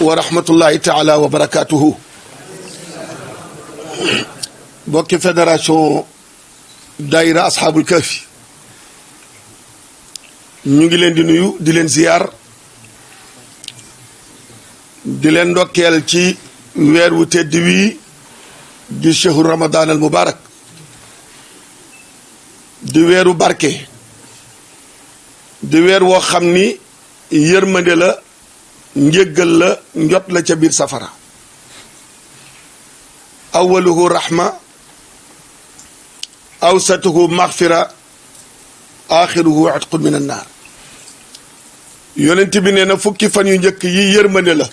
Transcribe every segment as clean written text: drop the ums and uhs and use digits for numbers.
wa rahmatullahi taala wa barakatuhu. bokki fédération daayira asxaabul kahfi ñu ngi leen di nuyu di leen ziyaar di leen ndokkeel ci weer wu tedd wi di shahru ramadan al mubarak di weeru barke di weer woo xam ni yërmande la njéggal la njot la ca biir safara awaluhu rahma awsatuhu maghfira axiruhu atqun min annaar yonent bi nee na fukki fan yu njëkk yi yërmande la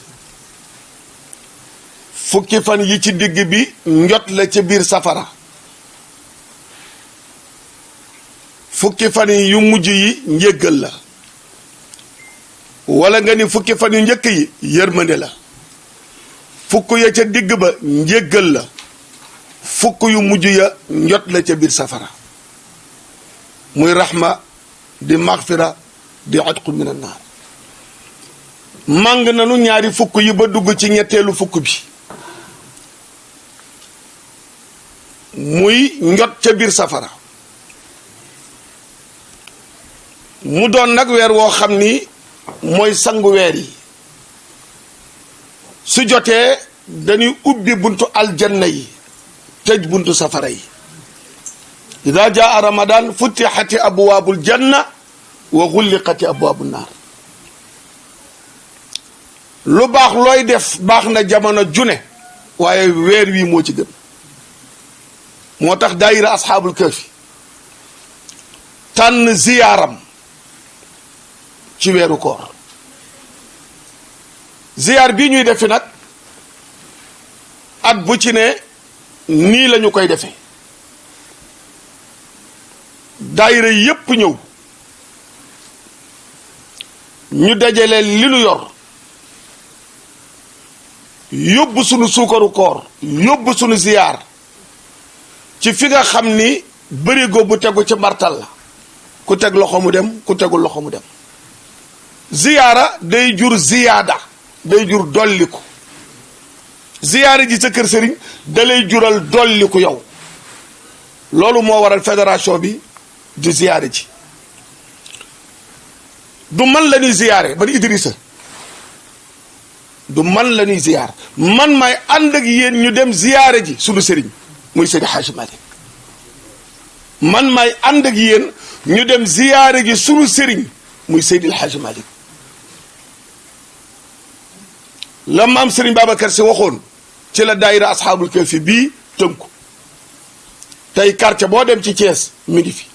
fukki fan yi ci digg bi njot la ca biir safara fukki fan yu mujj yi njéggal la wala nga ni fukki fan yu njëkk yi yërmande la fukk ya ca digg ba njéggal la fukk yu mujj ya njot la ca biir safara muy rahma di maghfira di atqu min annaar màng nanu ñaari fukk yi ba dugg ci ñetteelu fukk bi muy njot ca biir safara mu doon nag weer woo xam ni mooy sangu weer yi su jotee dañuy ubbi buntu aljanna yi tëj buntu safara yi ida jaa ramadan futixati abwaabul janna wa xulliqati abwaabu naar lu baax looy def baax na jamono june waaye weer wi moo ci gën moo tax daayira asxaabul kahfi tànn ziyaaram ci weeru koor ziyaar bii ñuy defi nag at bu ci ne nii lañu koy defee daayira yépp ñëw ñu dajale li nu yor yóbbu sunu suukaru koor yóbbu sunu ziyaar ci fi nga xam ni bërigo bu tegu ci mbartal la ku teg loxo mu dem ku tegul loxo mu dem ziyaara day jur ziyaada day jur dolliku ziyaara ji sa kër sëriñ da lay jural dolliku yow loolu moo waral fédération bi di ziyaare ji du man la ñuy ziyaare ban Idrissa du man la ñuy ziyaar man may ànd ak yéen ñu dem ziyaare ji sunu sëriñ muy Seydi Hadji Malick man may ànd ak yéen ñu dem ziyaare ji sunu sëriñ muy Seydi Hadji Malick la maam Serigne Babacar Sy waxoon ci la daayira asxaabul kahfi bii tënku tey quartier boo dem ci Thiès mi ngi fi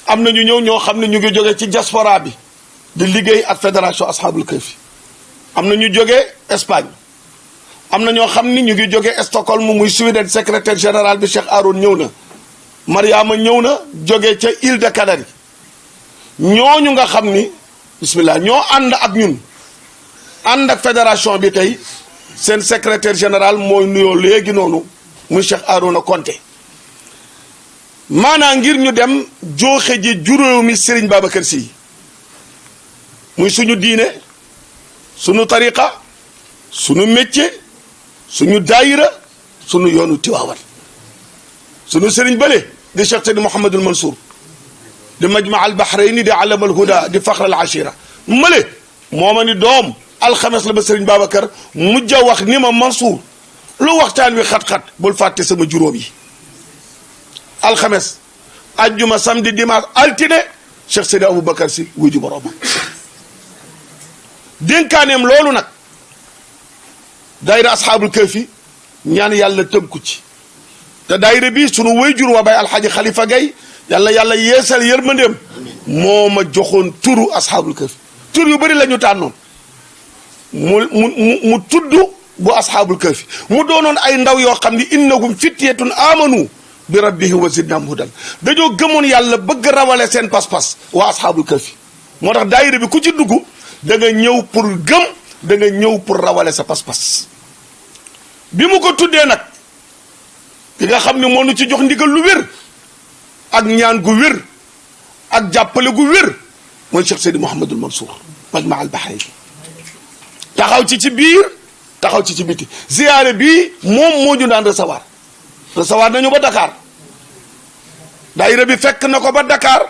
am na ñu ñëw ñoo xam ne ñu ngi jóge ci diaspora bi di liggéey ak fédération asxaabul kahfi am na ñu jóge Espagne am na ñoo xam ni ñu ngi jóge Stockholm muy Suède secrétaire général bi Cheikh Aroun ñëw na Mariama ñëw na jóge ca île de Canaries ñooñu nga xam ni bismillah ñoo ànd ak ñun ànd ak fédération bi tey seen secrétaire général mooy nuyoo léegi noonu muy Cheikh Arouna Konté maanaam ngir ñu dem jooxe ji juróomi Serigne Babacar Sy muy suñu diine suñu tariqa suñu métier suñu daayira suñu yoonu Tiwaawan suñu Serigne bële di Cheikh Seydi Mouhamadul Mansour di majma al bahrayni di alam al huda di faxr al ashira male moo ma ni doom alxames la ba Serigne Babacar mujj a wax ni ma Mansour lu waxtaan wi xat-xat bul fàtte sama juróom yi alxames ajjuma samedi dimanche altine Cheikh Seydi Aboubacar Sy wuju boroomam dénkaaneem loolu nag daayira asxaabul kahfi ñaan yàlla tënku ci te daayira bi sunu wayjur wa bay alxaaji Xalifa Gay yàlla yeesal yërmandeem moo ma joxoon turu asxaabul kahfi tur yu bëri la ñu tànnoon mu tudd bu asxaabul kahfi mu doonoon ay ndaw yoo xam ni innahum fityatun amanu bi rabbihim wa zidnahum hudan dañoo gëmoon yàlla bëgg rawale seen pas-pas waa asxaabul kahfi moo tax daayira bi ku ci dugg da nga ñëw pour gëm da nga ñëw pour rawale sa pas-pas bi mu ko tuddee nag ki nga xam ne moo nu ci jox ndigal lu wér ak ñaan gu wér ak jàppale gu wér mooy Cheikh Seydi Mouhamadul Mansour majma al bahrayn taxaw ci biir taxaw ci biti ziyaare bi moom moo ñu daan recevoir nañu ba Dakar daayira bi fekk na ko ba Dakar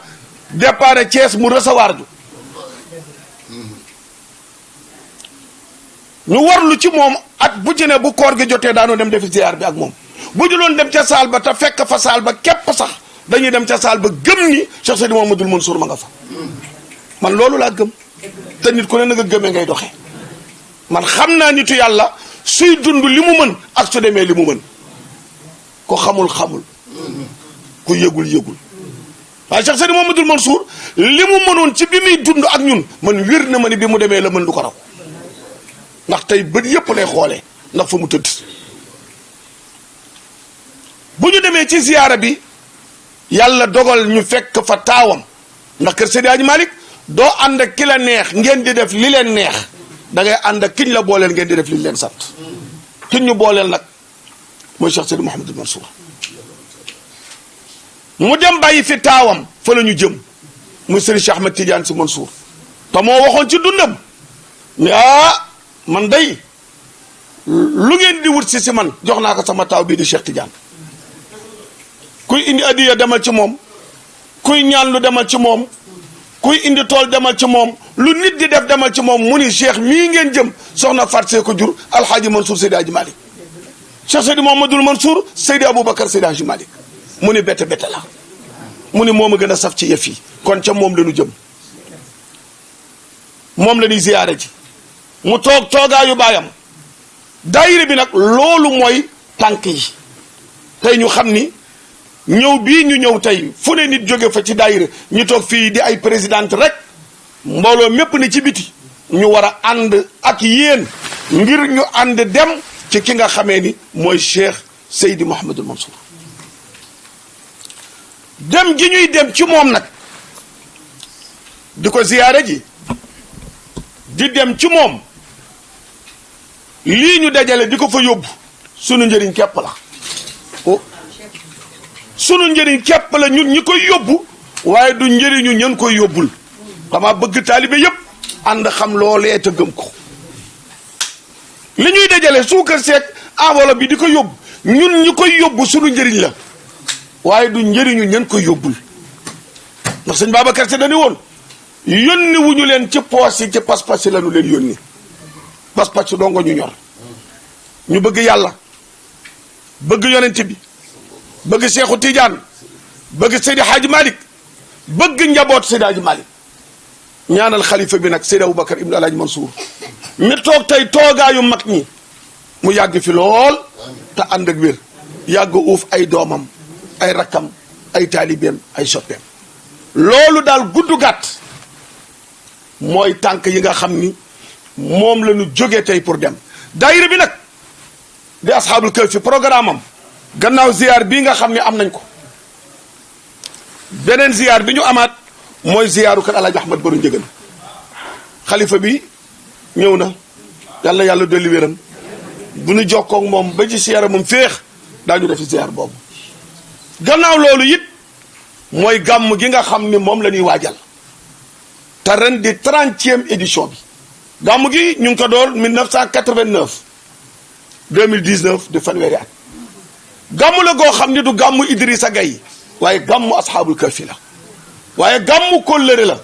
départ Thiès mu recevoir ñu warlu ci moom at bu ci ne bu koor gi jotee daanoo dem defi ziyaar bi ak moom bu ñu doon dem ca saal ba te fekk fa saal ba képp sax dañuy dem ca saal ba gëm ni Cheikh Seydi Mouhamadoul Mansour ma nga fa man loolu laa gëm te nit ku ne na nga gëmee ngay doxee man xam naa nitu yàlla suy dund li mu mën ak su demee li mu mën ko xamul ku yëgul waaye Cheikh Seydi Mouhamadoul Mansour li mu mënoon ci bi muy dund ak ñun man wér na ma ni bi mu demee la mën du ko raw ndax tey bët yëpp lay xoolee ndax fa mu tëdd bu ñu demee ci ziyaara bi yàlla dogal ñu fekk fa taawam ndax kër Seydi Hadji Malick doo ànd ak ki la neex ngeen di def li leen neex da ngay ànd ak kiñ la booleel ngeen di def li leen sant kiñ ñu booleel nag mooy Cheikh Seydi Mouhamadoul Mansour mu dem bàyyi fi taawam fa la ñu jëm muy Serigne Cheikh Ahmed Tidiane Sy Mansour te moo waxoon ci dundam ne man day lu ngeen di wut si man jox naa ko sama taaw bii di Cheikh Tidiane kuy indi adiya demal ci moom kuy ñaan lu demal ci moom kuy indi tool demal ci moom lu nit di def demal ci moom mu ni Cheikh mii ngeen jëm soxna Fatou Seye ko jur Alxaaji Mansour Seydi Hadji Malick Cheikh Seydi Mouhamadoul Mansour Seydi Aboubacar Seydi Hadji Malick mu ni bette la mu ni moom a gën a saf ci yëf yi kon ca moom la ñu jëm moom la ñuy ziyaare ji mu toogaayu baayam daayira bi nag loolu mooy tànk yi tey ñu xam ni ñëw bii ñu ñëw tey fu ne nit jóge fa ci daayira ñu toog fii di ay présidente rek mbooloo mépp ni ci biti ñu war a ànd ak yéen ngir ñu ànd dem ci ki nga xamee ni mooy Cheikh Seydi Mouhamadoul Mansour dem gi ñuy dem ci moom nag di ko ziyaare ji di dem ci moom lii ñu dajale di ko fa yóbbu sunu njëriñ képp la sunu njëriñ képp la ñun ñi koy yóbbu waaye du njëriñu ñen koy yóbbul dama bëgg taalibe yépp ànd xam loolee te gëm ko li ñuy dajale suukar seeg enveloppe bi di ko yóbbu ñun ñi koy yóbbu sunu njëriñ la waaye du njëriñu ñen koy yóbbul ndax sëñ Babacar Sy dañu woon yónni wuñu leen ci poos yi ci pas-pas yi la ñu leen yónni pas-pas yi dongo ñu ñor ñu bëgg yàlla bëgg yonent bi bëgg Seexu Tidiane bëgg Seydi Hadji Malick bëgg njaboot Seydi Hadji Malick ñaanal xalifa bi nag Seydi Aboubacar ibnu Alhaji Mansour mi toog tey toogaayu mag ñi mu yàgg fi lool te ànd ak wér yàgg uuf ay doomam ay rakkam ay taalibeem ay soppeem loolu daal gudd gàtt mooy tànk yi nga xam ni moom la ñu jógee tey pour dem daayira bi nag di asxaabul kahfi programme am gannaaw ziyaar bii nga xam ne am nañ ko beneen ziyaar bi ñu amaat mooy ziyaaru kër Alaaji Ahmad Baro Njëgën xalifa bi ñëw na yàlla yàlla dolli wéram bu ñu jokkoog moom ba ci ziyaara moom féex daañu defi ziyaar boobu gannaaw loolu it mooy gàmm gi nga xam ni moom la ñuy waajal te ren di 30e édition bi gàmm gi ñu ngi ko door 1989 2019 di fanweeri at gàmm la goo xam ni du gàmmu Idrissa Gaye waaye gàmmu asxaabul kahfi la waaye gàmmu kóllëre la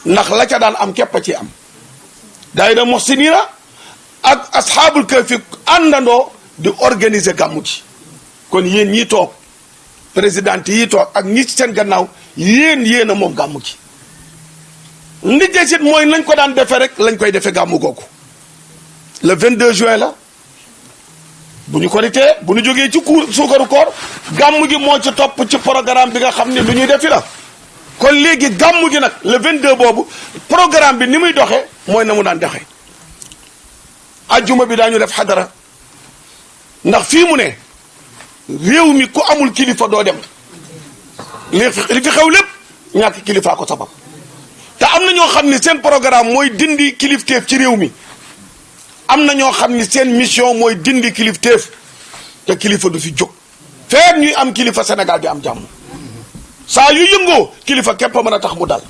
ndax la ca daan am képp a ci am daayira muhsinina ak asxaabul kahfi àndandoo di organiser gàmmu ji kon yéen ñii toog présidente yi toog ak ñi ci seen gannaaw yéen a moom gàmmu gi liggéey sit mooy nañ ko daan defee rek lañ koy defee gàmmu googu le 22 juin la bu ñu koritee bu ñu jógee ci suukaru koor gàmmu gi moo ci topp ci programme bi nga xam ne lu ñuy defi la kon léegi gàmmu gi nag le 22 boobu programme bi ni muy doxee mooy na mu daan doxee ajjuma bi daañu def xadara ndax fii mu ne réew mi ku amul kilifa doo dem li fi xew lépp ñàkk kilifaa ko sabab te am na ñoo xam ni seen programme mooy dindi kilifteef ci réew mi am na ñoo xam ni seen mission mooy dindi kilifteef te kilifa du fi jóg feet ñuy am kilifa Sénégal di am jàmm saa yu yëngoo kilifa képp mën a tax mu dal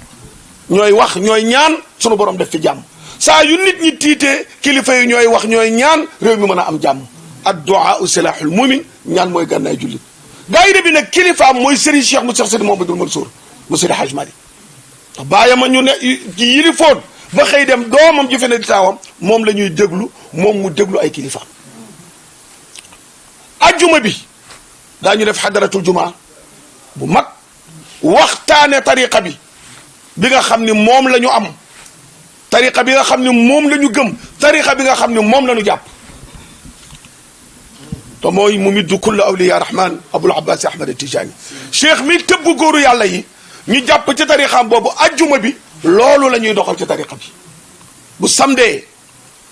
ñooy wax ñooy ñaan sunu borom def fi jàmm saa yu nit ñi tiitee kilifa yi ñooy wax ñooy ñaan réew mi mën a am jàmm. ad-du'a silahul mu'min ñaan mooy gànnaay jullit. daayira bi nag kilifaam mooy Serigne Cheikh mu Cheikh Sidi Mouhamadoul Mansour mu Seydi Hadj Malick ndax bàyyam a ñu ne ci yilifoon ba xëy dem doomam ji fe ne di taawam moom la ñuy déglu moom mu déglu ay kilifaam. ajjuma bi daañu def xadaratul jumaa bu mag waxtaane tariqa bi nga xam ni moom la ñu am tariqa bi nga xam ni moom la ñu gëm tariqa bi nga xam ni moom la ñu jàpp te mooy mu middu kull awliya rahman abul abbas ahmad tijani cheikh mi tëbb góoru yàlla yi ñu jàpp ci tariqaam boobu ajjuma bi loolu la ñuy doxal ci tariqa bi bu samdee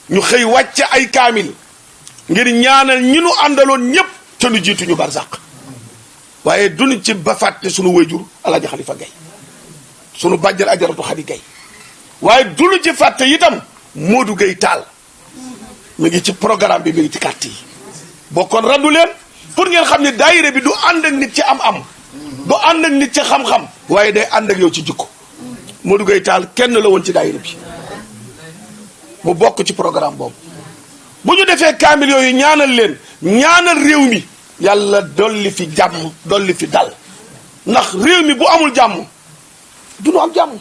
ñu xëy wàcce ay kaamil ngir ñaanal ñi nu àndaloon ñépp te nu jiitu ñu barzaq waaye duñu ci ba fàtte sunu wayjur alaaji xalifa gay sunu bàjjal ajaratu xadi gay waaye duñu ci fàtte itam Modou Gay Taal mi ngi ci programme bi mi ngi ci carte yi bokkoon randu leen pour ngeen xam ne daayira bi du ànd ak nit ci am-am du ànd ak nit ci xam-xam waaye day ànd ak yow ci jikko Modou Gay Taal kenn la woon ci daayira bi mu bokk ci programme boobu bu ñu defee kaamil yooyu ñaanal leen ñaanal réew mi yàlla dolli fi jàmm dolli fi dal ndax réew mi bu amul jàmm du ñu am jàmm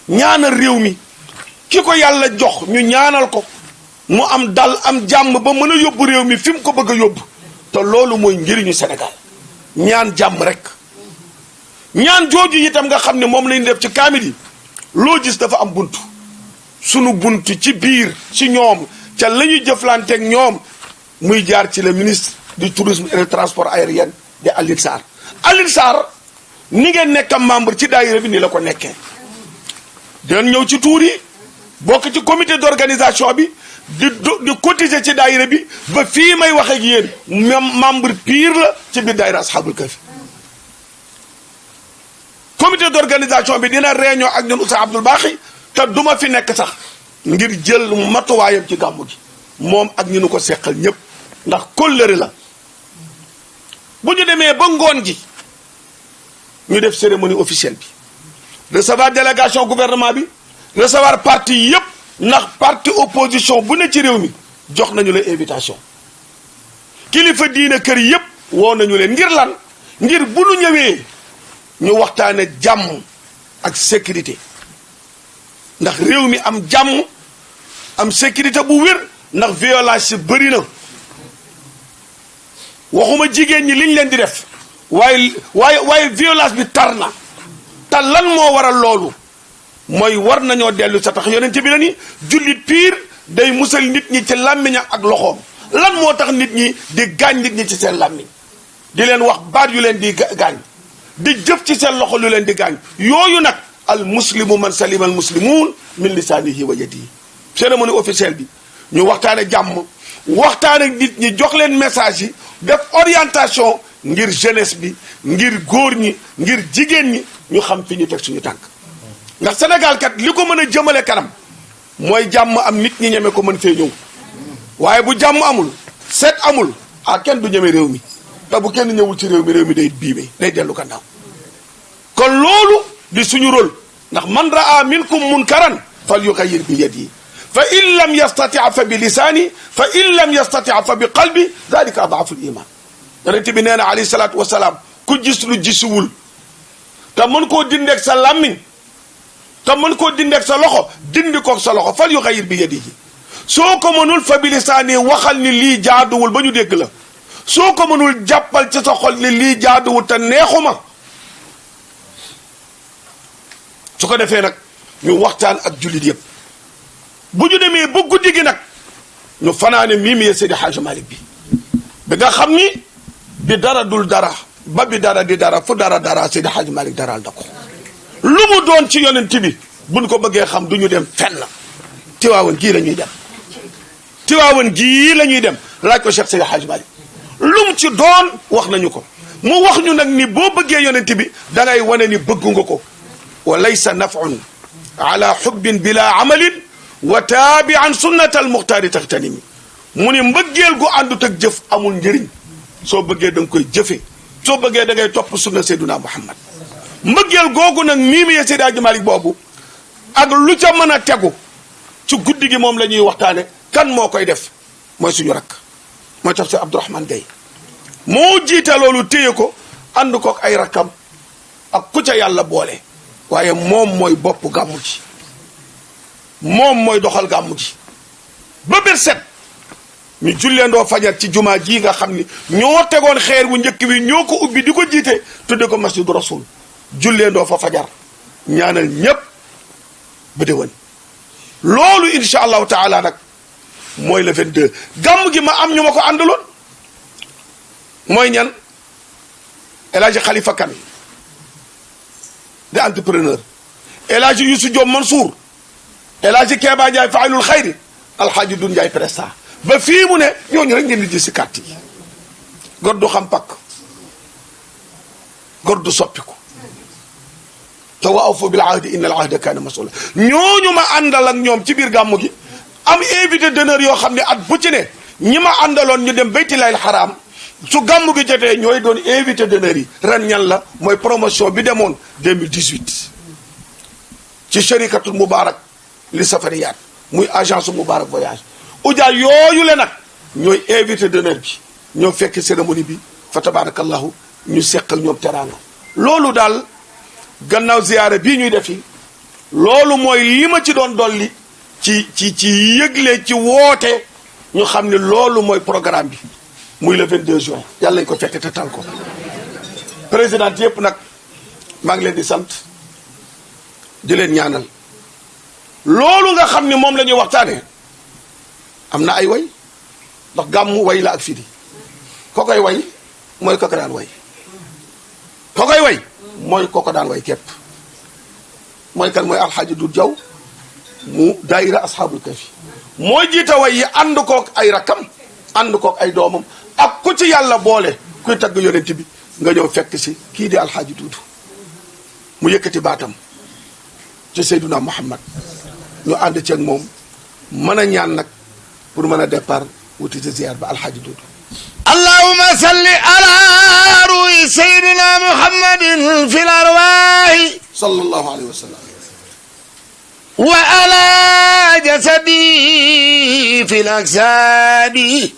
ñaanal réew mi ki ko yàlla jox ñu ñaanal ko mu am dal am jàmm ba mën a yóbbu réew mi fi mu ko bëgg a yóbbu te loolu mooy njëriñu Sénégal ñaan jàmm rek ñaan jooju itam nga xam ne moom lañ def ci kaamil yi loo gis dafa am buntu sunu buntu ci biir ci ñoom ca la ñuy jëflanteeg ñoom muy jaar ci le ministre du tourisme et du transport aérien de Alioune Sarr Alioune Sarr ni ngeen nekk membre ci daayira bi ni la ko nekkee den ñëw ci tuur yi bokk ci comité d'organisation bi di cotiser ci daayira bi ba fii may wax ak yéen membre pire la ci biir daayira Ashabul Kahfi comité d'organisation bi dina réunion ak ñun Oustaz Abdoul Baaxi te duma fi nekk sax ngir jël matuwaayam ci gàmmu gi moom ak ñu nu ko seqal ñëpp ndax kóllëre la bu ñu demee ba ngoon gi ñu def cérémonie officielle bi recevoir délégation gouvernement bi recevoir parti yëpp ndax parti opposition bu ne ci réew mi jox nañu la invitation kilifa diine kër yëpp woo nañu leen ngir lan ngir bu nu ñëwee ñu waxtaane jàmm ak sécurité ndax réew mi am jàmm am sécurité bu wér ndax violence yi bëri na waxuma jigéen ñi liñ leen di def waaye violence bi tar na te lan moo waral loolu mooy war nañoo dellu sa tax yonent bi la ni jullit piir day musal nit ñi ci làmmiñam ak loxoom lan moo tax nit ñi di gaañ nit ñi ci seen làmmiñ di leen wax baat yu leen di gaañ di jëf ci seen loxo lu leen di gaañ yooyu nag al muslimu man salima al muslimun min lisaanihi wa yadihi cérémonie officielle bi ñu waxtaane jàmm waxtaan ak nit ñi jox leen message yi def orientation ngir jeunesse bi ngir góor ñi ngir jigéen ñi ñu xam fi ñu teg suñu tànk ndax Sénégal kat li ko mën a jëmale kanam mooy jàmm am nit ñi ñeme ko mën fee ñëw waaye bu jàmm amul seet amul kenn du ñeme réew mi te bu kenn ñëwul ci réew mi day biime day dellu gannaaw kon loolu di suñu rôle ndax man raa minkum munkaran fal yughayyir bi yadihi fa in lam yastati fa bi lisaani fa in lam yastati fa bi qalbi dalika adaful iman yonent bi nee na alayhi salaatu wasalaam ku gis lu gisuwul te mën koo dindeeg sa làmmiñ te mën koo dindeeg sa loxo dindi koog sa loxo fal yughayyir bi yadihi soo ko mënul fa bi lisaani waxal ni lii jaaduwul ba ñu dégg la soo ko mënul jàppal ci sa xol ni lii jaaduwul te neexuma su ko defee nag ñu waxtaan ak jullit yëpp bu ñu demee ba guddi gi nag ñu fanaane mii Seydi Hadji Malick bi nga xam ni bi dara dul dara ba bi dara di dara fu dara dara Seydi Hadji Malick daral da ko lu mu doon ci yonent bi buñ ko bëggee xam du ñu dem fenn Tiwaawan gii la ñuy dem Tiwaawan gii la ñuy dem laaj ko Cheikh Seydi Hadji Malick lu mu ci doon wax nañu ko mu wax ñu nag ni boo bëggee yonent bi da ngay wane ni bëgg nga ko wa laysa naf'un ala hubbin bila amalin wa taabi'an sunnata al muxtaari taxtanimi mu ni mbëggeel gu àndut ak jëf amul njëriñ soo bëggee da nga koy jëfe soo bëggee da ngay topp sunna Seyduna Muhammad mbëggeel googu nag mii mi Seydi Hadji Malick boobu ak lu ca mën a tegu ci guddi gi moom la ñuy waxtaane kan moo koy def mooy suñu rakk mooy tafsir Abdourahmane Gaye moo jiite loolu téye ko ànd kook ay rakkam ak ku ca yàlla boole waaye moom mooy bopp gàmmu ji moom mooy doxal gàmmu ji ba bët set ñu julleendoo fajar ci jumaa ji nga xam ni ñoo tegoon xeer bu njëkk bi ñoo ko ubbi di ko jiite tudde ko masjidu rasul julleendoo fa fajar ñaanal ñépp ba déwén loolu insha allahu taala nag mooy le 22 gàmm gi ma am ñu ma ko àndaloon mooy ñan El Hadji Khalifa Kane de entrepreneur El Hadji Youssou Diop Mansour El Hadji Keba Ndiaye failul xayri Alxaaji Dun Ndiaye Presta ba fii mu ne ñooñu rek ngeen di gis si carte yi gor du xam pakk gor du soppiku te wa awfu bil ahdi inna al ahda kaana mas'uula ñooñu ma àndal ak ñoom ci biir gàmmu gi am invité d'honneur yoo xam ne at bu ci ne ñi ma àndaloon ñu dem baytillaahil xaraam su gàmmu gi jotee ñooy doon invité d'honneur yi ren ñan la mooy promotion bi demoon 2018 ci sharikatul Moubarak li safariyaat muy agence Moubarak voyage uja yooyu le nag ñooy invité d'honneur bi ñoo fekk cérémonie bi fa tabarakallahu ñu seq ak ñoom teraanga loolu daal gannaaw ziyaara bii ñuy defi loolu mooy li ma ci doon dolli ci yëgle ci woote ñu xam ne loolu mooy programme bi muy le 22 juin yàlla nañu ko fekk te tal ko président yëpp nag maa ngi leen di sant di leen ñaanal loolu nga xam ne moom la ñuy waxtaane am na ay way ndax gàmmu way la ak firi ko koy way mooy ko ko daan way ko koy way mooy ko ko daan way képp mooy kan mooy alxaaji du jaw mu daayira asxaabul kahfi mooy jiita way yi ànd kook ay rakkam ànd kook ay doomam ak ku ci yàlla boole kuy tagg yonent bi nga ñëw fekk si kii di alxaaji duudu mu yëkkati baatam ci Seyduna Muhammad ñu ànd ceeg moom mën a ñaan nag pour mën a départ wuti ci ziar ba alxaaji duudu allahumma salli ala ruhi sayyidina muhammadin fil arwaahi sallallahu alayhi wa sallam wa ala jasadi fil ajsaadi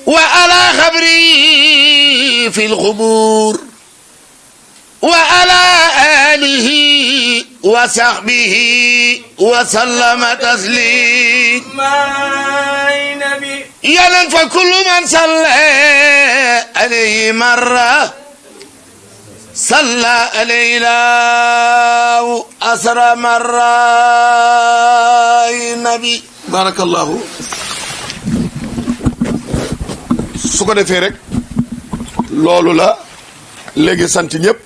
wa ala xabri fil qubuur wa ala alihi wa sahbihi wa sallama taslima yanan fa kullu man salla alayhi marra salla alayna asra marra nabi barakallahu su ko defee rek loolu la léegi sant ñëpp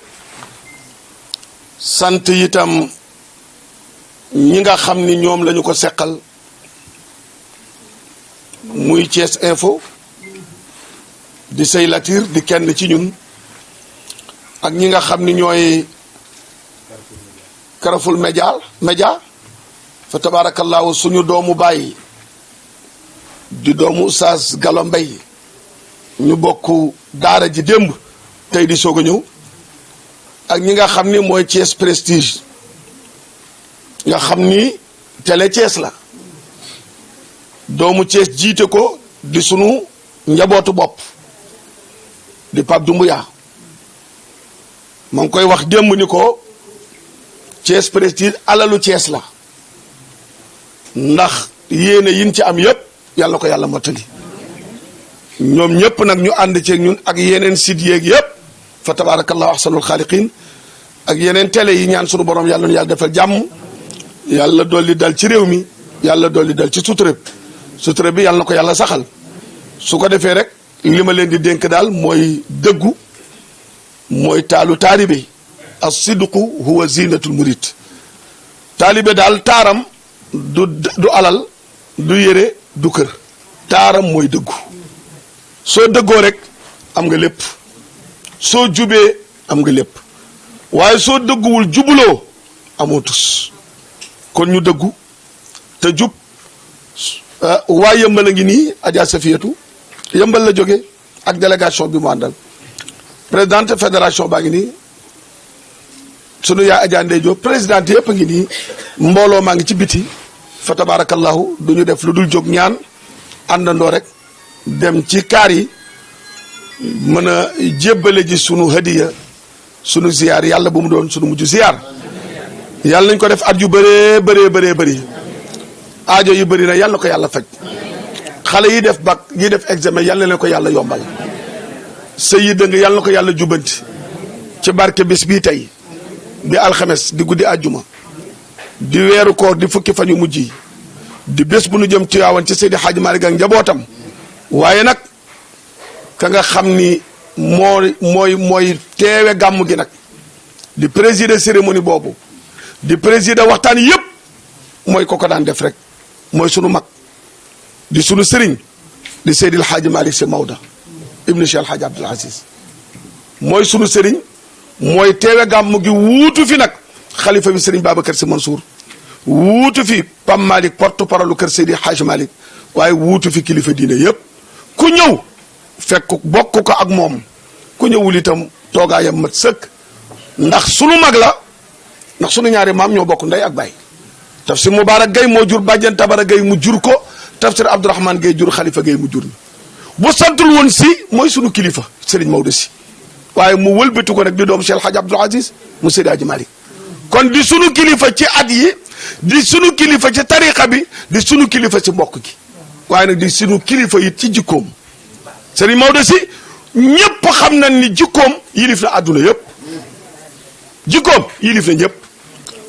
sant itam ñi nga xam ni ñoom lañu ko seqal muy Thiès Info di say latir di kenn ci ñun ak ñi nga xam ni ñooy Carrefour média fa tabarakallahu suñu doomu bàyyi di doomu Oustaz Gallo Mbaye ñu bokk daara ji démb tey di soog a ñëw ak ñi nga xam ni mooy Thiès Prestige nga xam ni télé Thiès la doomu Thiès jiite ko di sunu njabootu bopp di Pape Doumbouya ma ngi koy wax démb ni ko Thiès Prestige alalu Thiès la ndax yéene yin ci am yépp yàlla ko yàlla mottali ñoom ñëpp nag ñu ànd ceeg ñun ak yeneen site yeeg yëpp fa tabarakallahu ahsanul xaaliqin ak yeneen télé yi ñaan sunu borom yàlla nu yàlla defal jàmm yàlla dolli dal ci réew mi yàlla dolli dal ci suture bi yàlla na ko yàlla saxal su ko defee rek li ma leen di dénk daal mooy dëggu mooy taalu taalibe as-sidqu huwa zinatul murid taalibe daal taaram du alal du yére du kër taaram mooy dëggu soo dëggoo rek am nga lépp soo jubee am nga lépp waaye soo dëgguwul jubuloo amoo tus kon ñu dëggu te jub waa yëmbal a ngi nii Adja Safiyatu yëmbal la jóge ak délégation bi mu àndal présidente fédération baa ngi nii sunu yaay Adja Ndeye Diop présidente yëpp a ngi nii mbooloo maa ngi ci biti fa tabarakallahu du ñu def lu dul jóg ñaan àndandoo rek dem ci kaar yi mën a jébbale ji sunu hadiya sunu ziyaar yàlla bu mu doon sunu mujj ziyaar yàlla nañ ko def at yu bëree bëri aajo yu bëri na yàlla na ko yàlla faj xale yi def bac yi def examen yàlla na leen ko yàlla yombal sëy yi dëng yàlla na ko yàlla jubanti ci barke bis bii tey di alxames di guddi àjjuma di weeru koor di fukki fan yu mujj yi di bés bu nu jëm Tiwaawan ci Seydi Hadji Malick ak njabootam waaye nag ka nga xam ni mooy teewe gàmm gi nag di présider cérémonie boobu di présider waxtaan yépp mooy ko daan def rek mooy sunu mag di sunu sëriñ di Seydi Hadji Malick Sy Maodo ibnu Cheikh El Hadji Abdoul Aziz mooy sunu sëriñ mooy teewe gàmm gi wuutu fi nag xalifa bi sëriñ Babacar Sy Mansour wuutu fi Pam Malick porte-parole kër Seydi Hadji Malick waaye wuutu fi kilifa diine yépp ku ñëw fekk bokk ko ak moom ku ñëwul itam toogaayam mat sëkk ndax sunu mag la ndax sunu ñaari maam ñoo bokk ndey ak baay tafsir Moubarak Gueye moo jur bàjjen Tabara Gueye mu jur ko tafsir Abdourahmane Gueye jur Khalifa Gueye mu jur bu santul woon si mooy sunu kilifa Serigne Maodo si waaye mu wëlbati ko nag di doom Cheikh El Hadji Abdoul Aziz mu Seydi Hadji Malick kon di sunu kilifa ci at yi di sunu kilifa ci tariqa bi di sunu kilifa ci mbokk gi waaye nag di sunu kilifa it ci jikkoom Serigne Maodo si ñëpp xam nañ ni jikkoom yilif na àdduna yëpp jikkoom yilif na ñëpp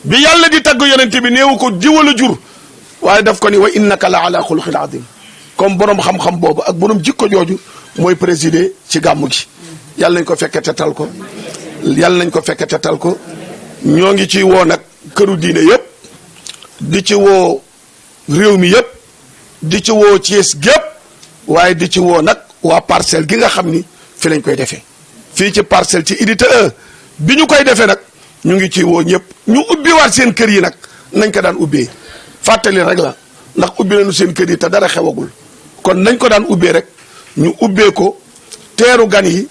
bi yàlla di tagg yonente bi néewu ko diwala jur waaye daf ko ni wa innaka la ala xuluqin azim comme borom xam-xam boobu ak borom jikko jooju mooy présider ci gàmmu gi yàlla nañ ko fekke te tal ko yàlla nañ ko fekke te tal ko ñoo ngi ci woo nag këru diine yëpp di ci woo réew mi yëpp di ci woo Thiès gépp waaye di ci woo nag waa parcelle gi nga xam ni fi lañ koy defee fii ci parcelle ci unité 1 bi ñu koy defee nag ñu ngi ci woo ñëpp ñu ubbiwaat seen kër yi nag nañ ko daan ubbee fàttali rek la ndax ubbi nañu seen kër yi te dara xewagul kon nañ ko daan ubbee rek ñu ubbee ko teeru gan yi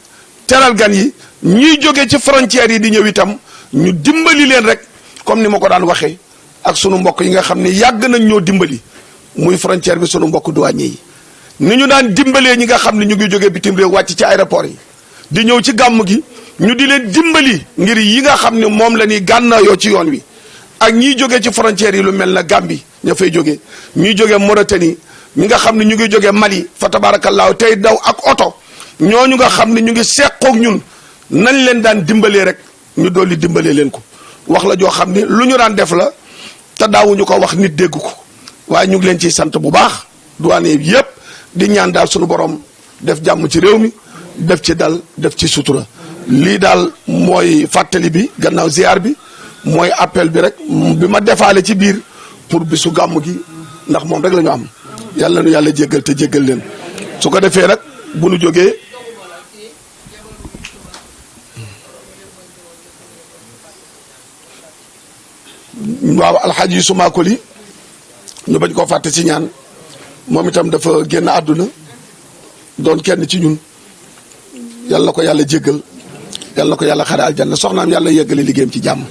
teral gan yi ñuy jóge ci frontières yi di ñëw itam ñu dimbali leen rek comme ni ma ko daan waxee ak sunu mbokk yi nga xam ne yàgg nañ ñoo dimbali muy frontière bi sunu mbokk douanier yi ni ñu daan dimbalee ñi nga xam ne ñu ngi jógee bitim réew wàcc ci aéroport yi di ñëw ci gàmm gi ñu di leen dimbali ngir yi nga xam ne moom la ñuy gànnaayoo ci yoon wi ak ñiy jógee ci frontières yi lu mel na Gambie ña fay jógee ñuy jógee Mauritanie ñi nga xam ne ñu ngi jógee Mali fa tabaarakallaahu tey daw ak oto ñooñu nga xam ne ñu ngi seqoog ñun nañ leen daan dimbalee rek ñu dolli dimbalee leen ko wax la joo xam ne lu ñu daan def la te daawuñu ko wax nit dégg ko waaye ñu ngi leen ciy sant bu baax douanier bi yëpp di ñaan daal suñu borom def jàmm ci réew mi def ci dal def ci sutura lii daal mooy fàttali bi gannaaw ziar bi mooy appel bi rek bi ma defaale ci biir pour bisu gàmm gi ndax moom rek la ñu am yàlla nu yàlla jéggal te jéggal leen su ko defee nag bu nu jógee waaw alxaaji Yusu Makoli ñu bañ koo fàtte ci ñaan moom itam dafa génn àdduna doon kenn ci ñun yàlla na ko yàlla jéggal yàlla na ko yàlla xare aljanna soxnaam yàlla yeggale liggéeyam ci jàmm